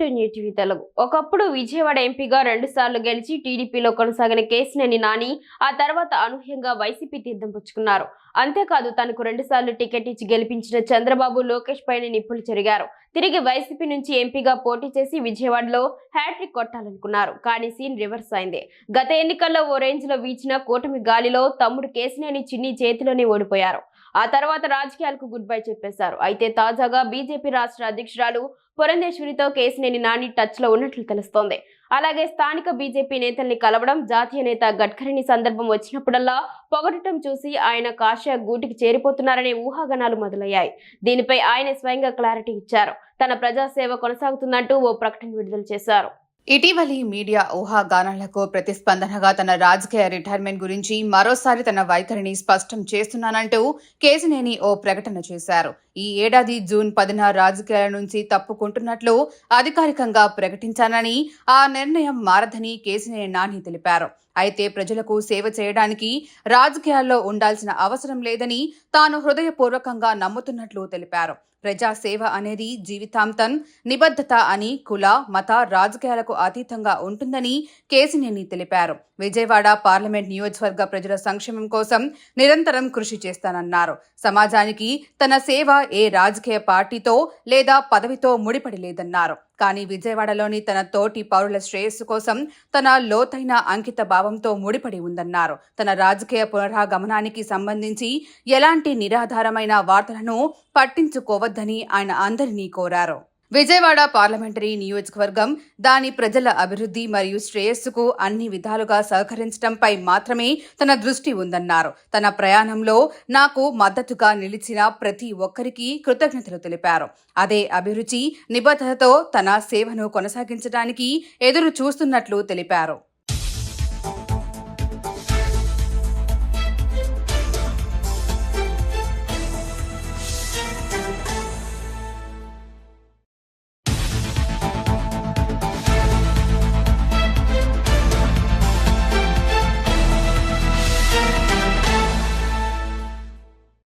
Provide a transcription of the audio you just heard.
Welcome to new TV Telugu. ఒకప్పుడు విజయవాడ ఎంపీగా 2 సార్లు గెలిచి టీడీపీలో కొనసాగిన కేశినేని నాని ఆ తర్వాత అనూహ్యంగా వైసీపీ తీర్థం పుచ్చుకున్నారు. అంతేకాదు తనకు 2 సార్లు టికెట్ ఇచ్చి గెలిపించిన చంద్రబాబు, లోకేష్ పైన నిప్పులు చెరిగారు. తిరిగి వైసీపీ నుంచి ఎంపీగా పోటీ చేసి విజయవాడలో హ్యాట్రిక్ కొట్టాలనుకున్నారు. కానీ సీన్ రివర్స్ అయింది. గత ఎన్నికల్లో ఓ రేంజ్ లో వీచిన కూటమి గాలిలో తమ్ముడు కేశినేని చిన్ని చేతిలోనే ఓడిపోయారు. ఆ తర్వాత రాజకీయాలకు గుడ్ బై చెప్పేశారు. అయితే తాజాగా బీజేపీ రాష్ట్ర అధ్యక్షురాలు పురంధేశ్వరితో కేశినేని నాని టచ్ లో ఉన్నట్లు తెలుస్తోంది. అలాగే స్థానిక బీజేపీ నేతల్ని కలవడం, జాతీయ నేత గడ్కరీని సందర్భం వచ్చినప్పుడల్లా పొగడటం చూసి ఆయన కాషాయ గూటికి చేరిపోతున్నారనే ఊహాగానాలు మొదలయ్యాయి. దీనిపై ఆయన స్వయంగా క్లారిటీ ఇచ్చారు. తన ప్రజాసేవ కొనసాగుతుందంటూ ఓ ప్రకటన విడుదల చేశారు. ఇటీవలి మీడియా ఊహాగానాలకు ప్రతిస్పందనగా తన రాజకీయ రిటైర్మెంట్ గురించి మరోసారి తన వైఖరిని స్పష్టం చేస్తున్నానంటూ కేశినేని ఓ ప్రకటన చేశారు. ఈ ఏడాది జూన్ 10న రాజకీయాల నుంచి తప్పుకుంటున్నట్లు అధికారికంగా ప్రకటించానని, ఆ నిర్ణయం మారదని కేశినేని నాని తెలిపారు. అయితే ప్రజలకు సేవ చేయడానికి రాజకీయాల్లో ఉండాల్సిన అవసరం లేదని తాను హృదయపూర్వకంగా నమ్ముతున్నట్లు తెలిపారు. ప్రజాసేవ అనేది జీవితాంతం నిబద్ధత అని, కుల, మత, రాజకీయాలకు అతీతంగా ఉంటుందని కేశినేని తెలిపారు. విజయవాడ పార్లమెంట్ నియోజకవర్గ ప్రజల సంక్షేమం కోసం నిరంతరం కృషి చేస్తానన్నారు. సమాజానికి తన సేవ ఏ రాజకీయ పార్టీతో లేదా పదవితో ముడిపడి లేదన్నారు. కానీ విజయవాడలోని తన తోటి పౌరుల శ్రేయస్సు కోసం తన లోతైన అంకిత భావంతో ముడిపడి ఉందన్నారు. తన రాజకీయ పునరాగమనానికి సంబంధించి ఎలాంటి నిరాధారమైన వార్తలను పట్టించుకోవద్దని ఆయన అందరినీ కోరారు. విజయవాడ పార్లమెంటరీ నియోజకవర్గం దాని ప్రజల అభివృద్ధి మరియు శ్రేయస్సుకు అన్ని విధాలుగా సహకరించడంపై మాత్రమే తన దృష్టి ఉందన్నారు. తన ప్రయాణంలో నాకు మద్దతుగా నిలిచిన ప్రతి ఒక్కరికి కృతజ్ఞతలు తెలిపారు. అదే అభిరుచి, నిబద్ధతతో తన సేవను కొనసాగించడానికి ఎదురు చూస్తున్నట్లు తెలిపారు.